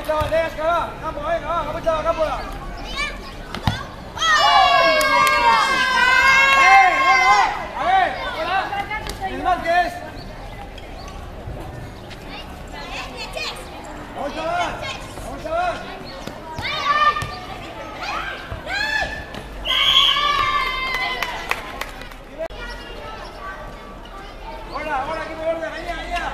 Trời, đen kìa, không phải nữa, không có chơi, không được. Ê, ngồi đó, ê, ngồi đó, nhìn lên kìa. Ngồi chơi, ngồi chơi. Ahora, que me vuelve, allá, allá.